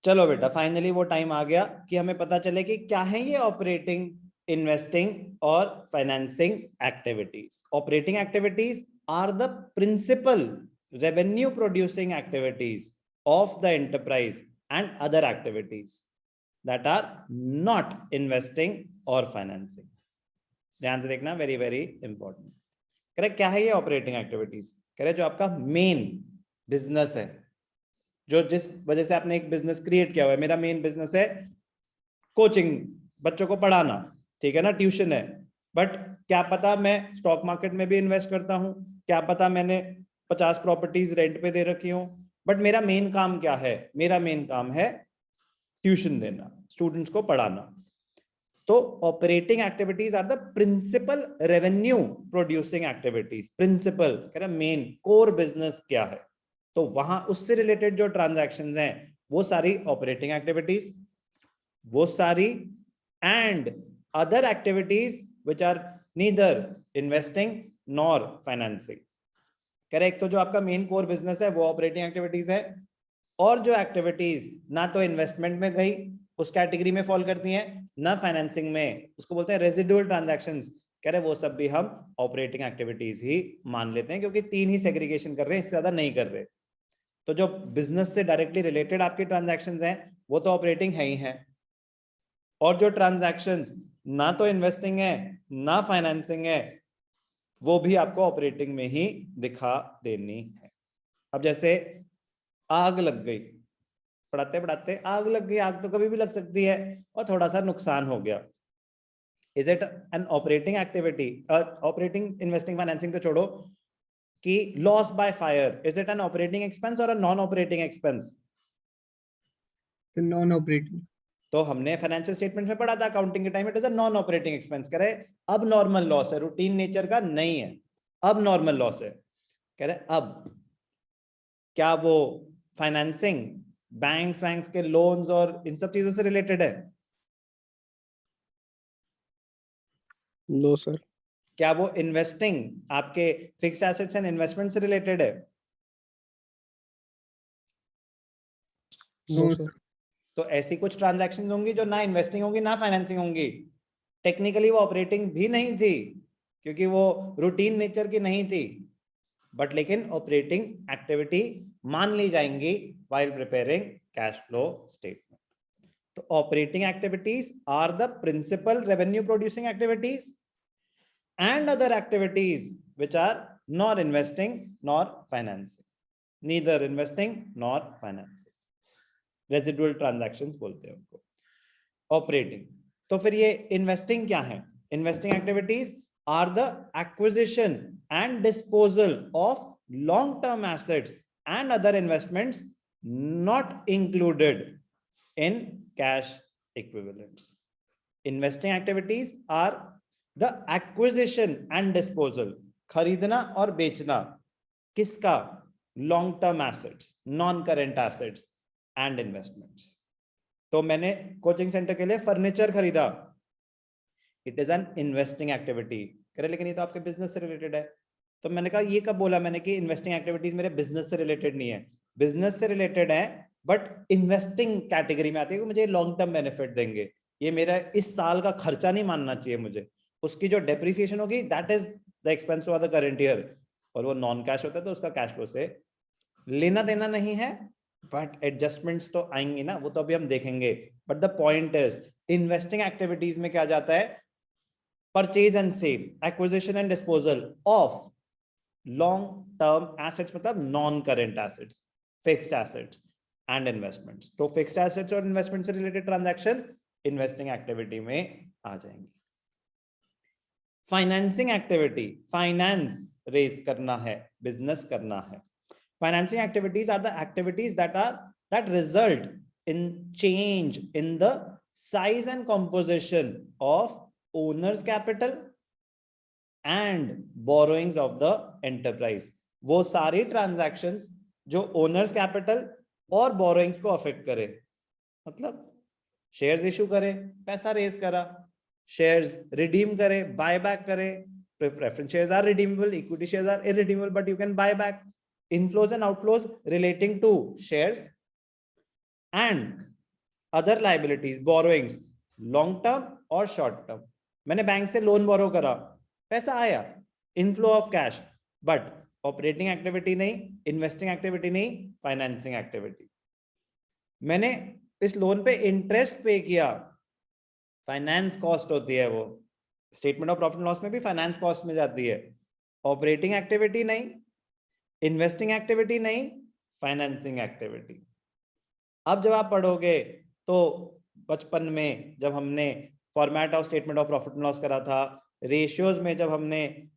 चलो बेटा, फाइनली वो टाइम आ गया कि हमें पता चले कि क्या है ये ऑपरेटिंग, इन्वेस्टिंग और financing activities. Operating activities are the principal revenue producing activities of the enterprise and other activities that are not investing और फाइनेंसिंग। ध्यान से देखना, वेरी वेरी इंपॉर्टेंट। करेक्ट, क्या है ये ऑपरेटिंग एक्टिविटीज? करेक्ट, जो आपका मेन बिजनेस है, जो जिस वजह से आपने एक बिजनेस क्रिएट किया हुआ है। मेरा मेन बिजनेस है कोचिंग, बच्चों को पढ़ाना, ठीक है ना, ट्यूशन है। बट क्या पता मैं स्टॉक मार्केट में भी इन्वेस्ट करता हूं, क्या पता मैंने 50 प्रॉपर्टीज रेंट पे दे रखी हूं, बट मेरा मेन काम क्या है? मेरा मेन काम है ट्यूशन देना, स्टूडेंट्स को पढ़ाना। तो operating activities are the principal revenue producing activities. Principal कह रहा मेन, कोर बिजनेस क्या है, तो वहां उससे रिलेटेड जो ट्रांजैक्शंस हैं वो सारी ऑपरेटिंग एक्टिविटीज, वो सारी and other activities which are neither investing nor financing. Correct, तो जो आपका मेन कोर बिजनेस है वो ऑपरेटिंग एक्टिविटीज है, और जो एक्टिविटीज ना तो इन्वेस्टमेंट में गई, उस कैटेगरी में फॉल करती हैं, ना फाइनेंसिंग में, उसको बोलते हैं रेजिडुअल ट्रांजैक्शंस। कह रहे वो सब भी हम ऑपरेटिंग एक्टिविटीज ही मान लेते हैं, क्योंकि तीन ही सेग्रीगेशन कर रहे हैं, इससे ज्यादा नहीं कर रहे। तो जो बिजनेस से डायरेक्टली रिलेटेड आपकी ट्रांजैक्शंस हैं वो तो ऑपरेटिंग है ही है, और जो ट्रांजैक्शंस ना तो इन्वेस्टिंग है ना फाइनेंसिंग है वो भी आपको ऑपरेटिंग में ही दिखा देनी है। अब जैसे आग लग गई, पढ़ाते पढ़ाते आग लग गई, आग तो कभी भी लग सकती है, और थोड़ा सा नुकसान हो गया, is it an operating activity? Operating, investing, financing तो छोड़ो, कि loss by fire, is it an operating expense और a non operating expense? Non operating. तो हमने फाइनेंशियल स्टेटमेंट में पढ़ा था अकाउंटिंग के time, it is a non operating expense. कह रहे अब नॉर्मल लॉस है, रूटीन नेचर का नहीं है, अब नॉर्मल लॉस है। कह रहे अब क्या वो फाइनेंसिंग, बैंक्स के लोन्स और इन सब चीजों से रिलेटेड है? No sir. क्या वो इन्वेस्टिंग आपके फिक्स्ड एसेट्स एंड इन्वेस्टमेंट से रिलेटेड है? No sir. तो ऐसी कुछ ट्रांजैक्शंस होंगी जो ना इन्वेस्टिंग होंगी ना फाइनेंसिंग होंगी। टेक्निकली वो ऑपरेटिंग भी नहीं थी, क्योंकि वो रूटीन नेचर की नहीं थी, बट लेकिन ऑपरेटिंग एक्टिविटी मान ली जाएंगी while preparing cash flow statement. तो operating activities are the principal revenue producing activities and other activities which are nor investing nor financing, neither investing nor financing, residual transactions बोलते हैं उनको। Operating, तो फिर ये इन्वेस्टिंग क्या है? Investing activities are the acquisition and disposal of long term assets and other investments not included in cash equivalents. Investing activities are the acquisition and disposal, खरीदना और बेचना, किसका? Long term assets, non current assets and investments. तो मैंने coaching centre के लिए furniture खरीदा, it is an investing activity. करे लेकिन ये तो आपके बिजनेस से रिलेटेड है। तो मैंने कहा ये कब बोला मैंने कि इन्वेस्टिंग एक्टिविटीज मेरे बिजनेस से रिलेटेड नहीं है? बिजनेस से रिलेटेड है, बट इन्वेस्टिंग कैटेगरी में आती है कि मुझे लॉन्ग टर्म बेनिफिट देंगे, ये मेरा इस साल का खर्चा नहीं मानना चाहिए मुझे। उसकी जो डेप्रिसिएशन होगी that is the expense of the current year, और वो नॉन कैश होता है तो उसका कैश फ्लो से लेना देना नहीं है, बट एडजस्टमेंट्स तो आएंगी ना, वो तो अभी हम देखेंगे। But the point is investing activities में क्या जाता है? Purchase and sale, acquisition and disposal of long term assets, मतलब non current assets, fixed assets and investments. तो फिक्स्ड एसेट्स और इन्वेस्टमेंट से रिलेटेड ट्रांजैक्शन इन्वेस्टिंग एक्टिविटी में आ जाएंगे। फाइनेंसिंग एक्टिविटी, फाइनेंस रेज करना है, बिजनेस करना है। Financing activities are the activities that result in change in the size and composition of owner's capital and borrowings of the enterprise। वो सारी transactions जो ओनर्स कैपिटल और बोरोइंग्स को affect करे, मतलब शेयर्स इशू करे, पैसा रेज करा, शेयर्स रिडीम करे, बाय बैक करे, preference shares are redeemable, equity shares are irredeemable but you can buy back, inflows and outflows relating to shares and other liabilities, borrowings, long term और short term. मैंने bank से loan borrow करा, पैसा आया, inflow of cash, but operating activity नहीं, investing activity नहीं, financing activity. मैंने इस लोन पे इंटरेस्ट पे किया, फाइनेंस कॉस्ट होती है वो, statement of profit and loss में भी फाइनेंस कॉस्ट में जाती है। ऑपरेटिंग एक्टिविटी नहीं, इन्वेस्टिंग एक्टिविटी नहीं, फाइनेंसिंग एक्टिविटी। अब जब आप पढ़ोगे तो बचपन में जब हमने format of statement of profit and loss करा था, रेशियोज में जब हमने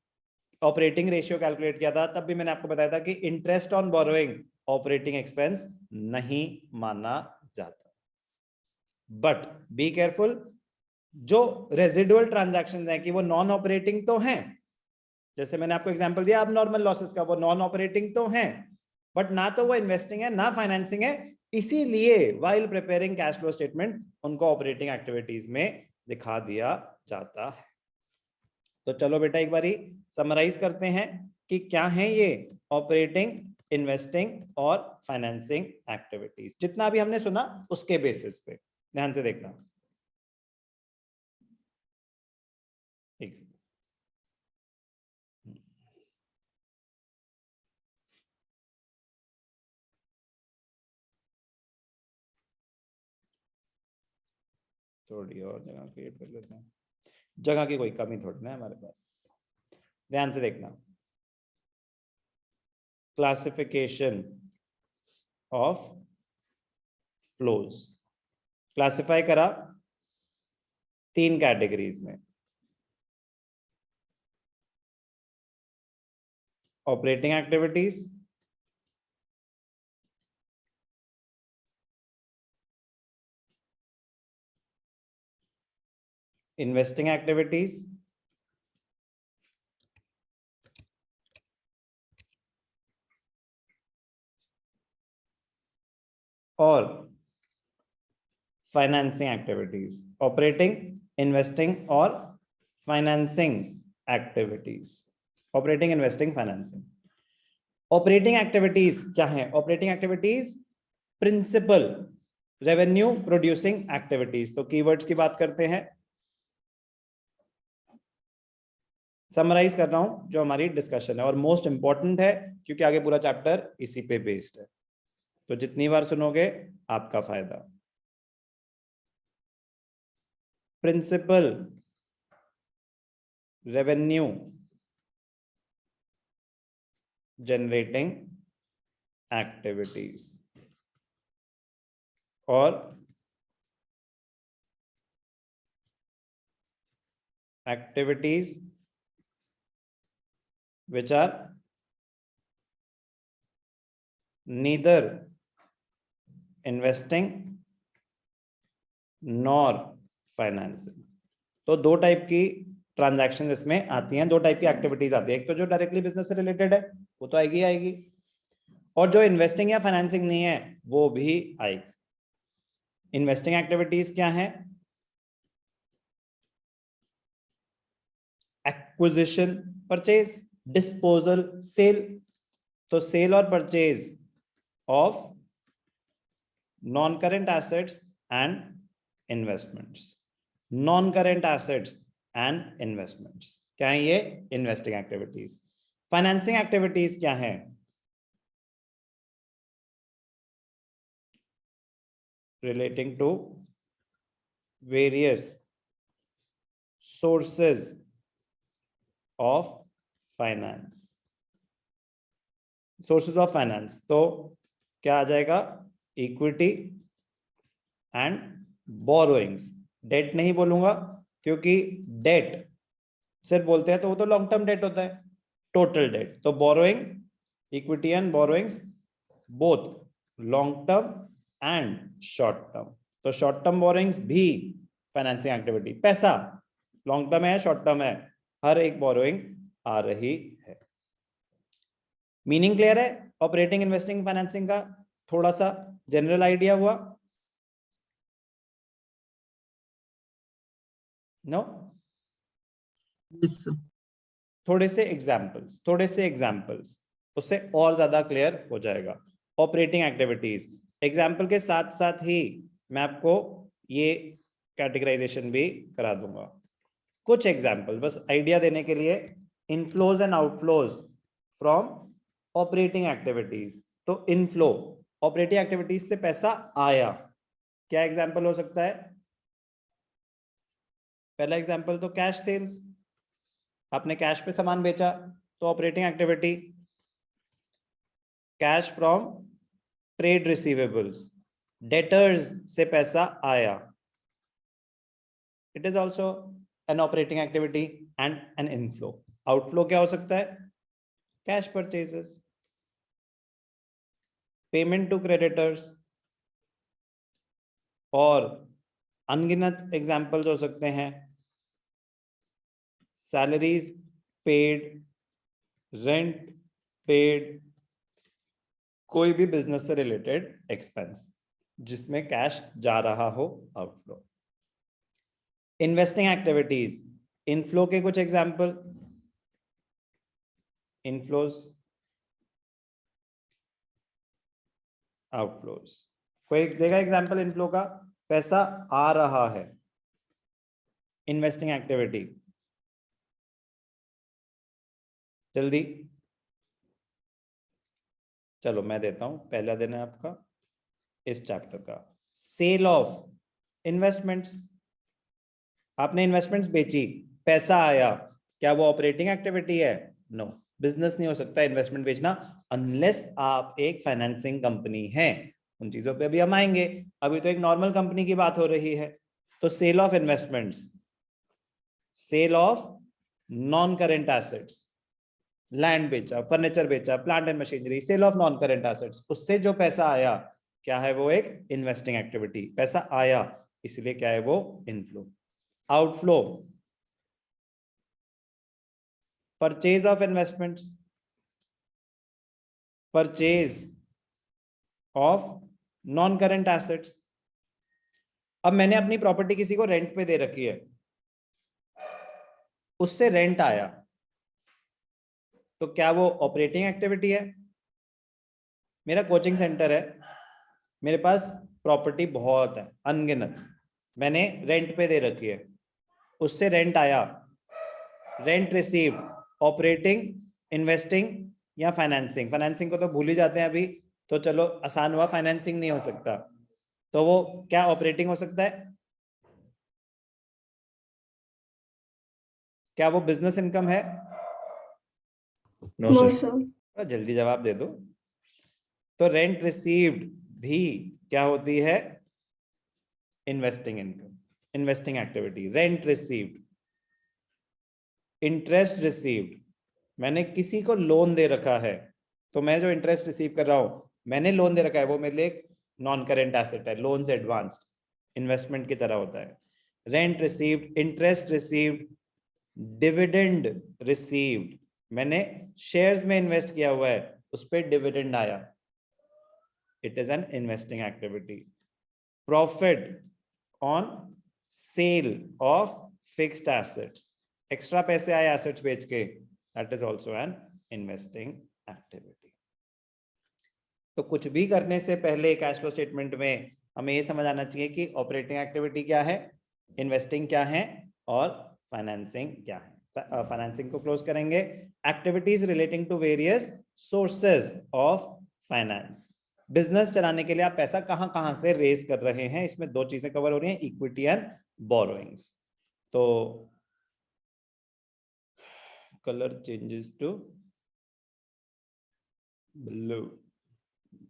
ऑपरेटिंग रेशियो कैलकुलेट किया था, तब भी मैंने आपको बताया था कि interest on borrowing operating expense नहीं माना जाता। बट बी केयरफुल, जो रेजिडुअल ट्रांजैक्शंस हैं कि वो नॉन ऑपरेटिंग तो हैं, जैसे मैंने आपको एग्जांपल दिया अब नॉर्मल लॉसेस का, वो नॉन ऑपरेटिंग तो हैं, बट ना तो वो इन्वेस्टिंग है ना फाइनेंसिंग है, इसीलिए while preparing cash flow statement उनको ऑपरेटिंग एक्टिविटीज में दिखा दिया जाता है। तो चलो बेटा एक बारी समराइज करते हैं कि क्या है ये ऑपरेटिंग, इन्वेस्टिंग और फाइनेंसिंग एक्टिविटीज। जितना भी हमने सुना उसके बेसिस पे ध्यान से देखना। एक थोड़ी और जगह क्रिएट कर लेते हैं, जगह की कोई कमी थोड़ी ना है हमारे पास। ध्यान से देखना, क्लासिफिकेशन ऑफ फ्लोज क्लासिफाई करा 3 कैटेगरीज में, ऑपरेटिंग एक्टिविटीज, इन्वेस्टिंग एक्टिविटीज और फाइनेंसिंग एक्टिविटीज। ऑपरेटिंग, इन्वेस्टिंग और financing activities, operating, investing, financing. Operating activities क्या है? Operating activities principal revenue producing activities. तो कीवर्ड्स की बात करते हैं, समराइज कर रहा हूं जो हमारी डिस्कशन है और मोस्ट इंपॉर्टेंट है क्योंकि आगे पूरा चैप्टर इसी पे बेस्ड है, तो जितनी बार सुनोगे आपका फायदा। प्रिंसिपल रेवेन्यू जनरेटिंग एक्टिविटीज और activities which are neither investing nor financing। तो 2 टाइप की ट्रांजैक्शन इसमें आती हैं, 2 टाइप की एक्टिविटीज आती है। एक तो जो डायरेक्टली बिजनेस से रिलेटेड है वो तो आएगी आएगी, और जो इन्वेस्टिंग या फाइनेंसिंग नहीं है वो भी आएगी। इन्वेस्टिंग एक्टिविटीज क्या है? Acquisition, purchase, disposal, sale. तो सेल और purchase of non current assets and investments, non current assets and investments क्या है? ये इन्वेस्टिंग एक्टिविटीज। फाइनेंसिंग एक्टिविटीज क्या है? Relating to various sources of finance, sources of finance. तो क्या आ जाएगा? Equity and borrowings. डेट नहीं बोलूंगा क्योंकि डेट सिर्फ बोलते हैं तो वो तो लॉन्ग टर्म डेट होता है, टोटल डेट। तो borrowing, equity and borrowings both long term and short term. तो शॉर्ट टर्म बोरोइंग्स भी फाइनेंसिंग एक्टिविटी। पैसा लॉन्ग टर्म है, शॉर्ट टर्म है, हर एक बोरोइंग आ रही है। मीनिंग क्लियर है? ऑपरेटिंग, इन्वेस्टिंग, फाइनेंसिंग का थोड़ा सा जनरल आइडिया हुआ? नो? थोड़े से एग्जाम्पल्स उससे और ज्यादा क्लियर हो जाएगा। ऑपरेटिंग एक्टिविटीज एग्जाम्पल के साथ साथ ही मैं आपको ये कैटेगराइजेशन भी करा दूंगा। कुछ एग्जाम्पल बस आइडिया देने के लिए, inflows and outflows from operating activities. तो इनफ्लो, ऑपरेटिंग एक्टिविटीज से पैसा आया, क्या एग्जाम्पल हो सकता है? पहला एग्जाम्पल तो कैश सेल्स, आपने कैश पे सामान बेचा तो operating activity. Cash from trade receivables, debtors से पैसा आया, it is also an operating activity and an inflow. Outflow क्या हो सकता है? Cash purchases, payment to creditors, और अनगिनत एग्जाम्पल्स हो सकते हैं, सैलरीज पेड, रेंट पेड, कोई भी बिजनेस से रिलेटेड एक्सपेंस जिसमें कैश जा रहा हो, आउटफ्लो। इन्वेस्टिंग एक्टिविटीज, इनफ्लो के कुछ एग्जाम्पल, इनफ्लोज, आउटफ्लोज। कोई देगा एग्जाम्पल इनफ्लो का? पैसा आ रहा है, इन्वेस्टिंग एक्टिविटी, जल्दी चलो मैं देता हूं। पहला दिन है आपका इस चैप्टर का, सेल ऑफ इन्वेस्टमेंट्स। आपने इन्वेस्टमेंट्स बेची, पैसा आया, क्या वो ऑपरेटिंग एक्टिविटी है? नो, बिजनेस नहीं हो सकता इन्वेस्टमेंट बेचना अनलेस आप एक फाइनेंसिंग कंपनी है। उन चीजों पे अभी हम आएंगे, अभी तो एक नॉर्मल कंपनी की बात हो रही है। तो sale of investments, sale of non current assets, land बेचा, फर्नीचर बेचा, plant and machinery, sale of non current assets, उससे जो पैसा आया क्या है? वो एक इन्वेस्टिंग एक्टिविटी, पैसा आया इसलिए क्या है? वो inflow. Outflow, purchase of investments, purchase of non current assets. अब मैंने अपनी प्रॉपर्टी किसी को रेंट पे दे रखी है, उससे रेंट आया, तो क्या वो ऑपरेटिंग एक्टिविटी है? मेरा कोचिंग सेंटर है, मेरे पास प्रॉपर्टी बहुत है, अनगिनत, मैंने रेंट पे दे रखी है, उससे रेंट आया, रेंट रिसीव्ड, ऑपरेटिंग, इन्वेस्टिंग या फाइनेंसिंग? फाइनेंसिंग को तो भूल ही जाते हैं अभी, तो चलो आसान हुआ, फाइनेंसिंग नहीं हो सकता, तो वो क्या ऑपरेटिंग हो सकता है? क्या वो बिजनेस इनकम है? No no sir. सर। जल्दी जवाब दे दो। तो रेंट रिसीव्ड भी क्या होती है? Investing income, investing activity, rent received. Interest received, मैंने किसी को लोन दे रखा है, तो मैं जो इंटरेस्ट रिसीव कर रहा हूं, मैंने लोन दे रखा है, वो मेरे लिए एक नॉन करेंट एसेट है, लोन से एडवांस्ड इन्वेस्टमेंट की तरह होता है। Rent received, interest received, dividend received, मैंने शेयर्स में इन्वेस्ट किया हुआ है, उस पर डिविडेंड आया, it is an investing activity. Profit on sale of fixed assets, extra पैसे आए एसेट्स बेच के, that is also N investing activity. तो कुछ भी करने से पहले कैश फ्लो स्टेटमेंट में हमें ये समझ आना चाहिए कि ऑपरेटिंग एक्टिविटी क्या है, इन्वेस्टिंग क्या है, और फाइनेंसिंग क्या है। फाइनेंसिंग को क्लोज करेंगे, activities relating to various sources of finance. Business चलाने के लिए आप पैसा कहां कहां से रेज कर रहे हैं, इसमें दो चीजें कवर हो रही हैं, इक्विटी एंड बोरोइंग्स। तो colour changes to blue,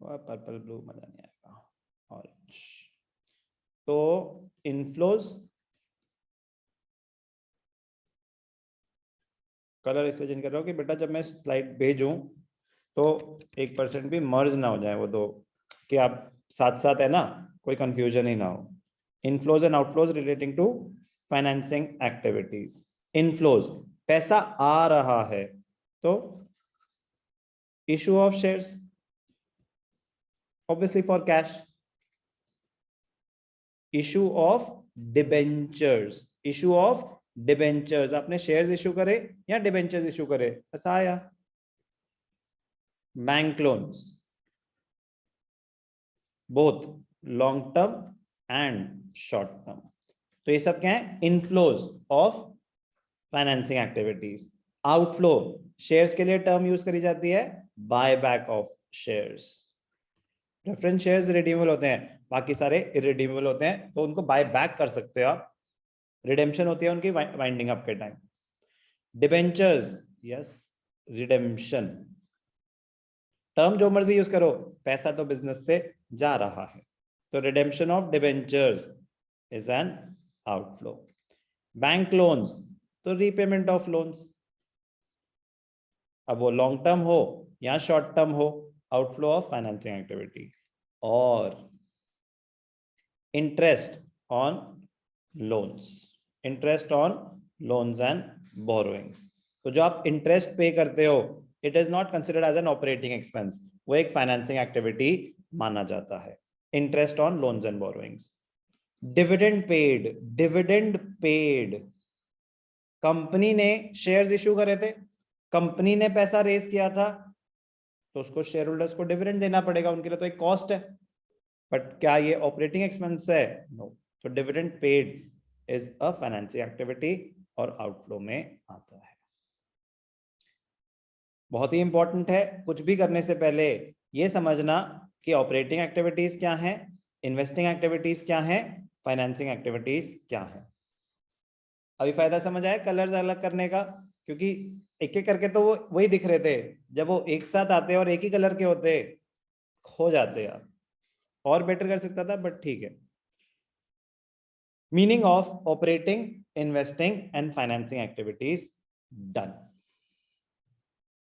purple blue मजा नहीं आएगा, ऑरेंज। तो इनफ्लोज कलर इसलिए चेंज कर रहा हूं कि बेटा जब मैं स्लाइड भेजूं तो 1% भी मर्ज ना हो जाए वो दो, कि आप साथ साथ है ना, कोई कंफ्यूजन ही ना हो। Inflows and outflows relating to financing activities. Inflows, पैसा आ रहा है, तो issue of shares, obviously for cash. Issue of debentures, issue of debentures, आपने शेयर्स इशू करे या डिबेंचर्स इशू करे, ऐसा आया। Bank loans, both long term and short term. तो ये सब क्या है? Inflows of financing activities. Outflow shares के लिए टर्म यूज करी जाती है buy back of shares. Preference shares redeemable होते हैं, बाकी सारे इरिडीमेबल होते हैं, तो उनको बाय बैक कर सकते हो आप। रिडेम्पशन होती है उनकी वाइंडिंग अप के time. Debentures, yes, redemption. Term जो मर्जी यूज करो, पैसा तो बिजनेस से जा रहा है, तो redemption of debentures is an outflow. Bank loans, तो रीपेमेंट ऑफ लोन्स, अब वो लॉन्ग टर्म हो या शॉर्ट टर्म हो, आउटफ्लो ऑफ फाइनेंसिंग एक्टिविटी। और interest on loans, interest on loans and borrowings. तो जो आप इंटरेस्ट पे करते हो, it is not considered as an operating expense, वो एक फाइनेंसिंग एक्टिविटी माना जाता है। Interest on loans and borrowings. Dividend paid, dividend paid, company ने शेयर्स इश्यू करे थे, कंपनी ने पैसा रेज किया था, तो उसको शेयर होल्डर्स को डिविडेंड देना पड़ेगा, उनके लिए तो एक कॉस्ट है। बट क्या ये ऑपरेटिंग एक्सपेंस है? नो। तो dividend paid is a financing activity और आउटफ्लो में आता है। बहुत ही इंपॉर्टेंट है, कुछ भी करने से पहले ये समझना कि ऑपरेटिंग एक्टिविटीज क्या है, इन्वेस्टिंग एक्टिविटीज क्या है, फाइनेंसिंग एक्टिविटीज क्या है। अभी फायदा समझ आया कलर्स अलग करने का? क्योंकि एक एक करके तो वो वही दिख रहे थे, जब वो एक साथ आते और एक ही कलर के होते, खो जाते यार। और बेटर कर सकता था, बट ठीक है। Meaning of operating, investing and financing activities done.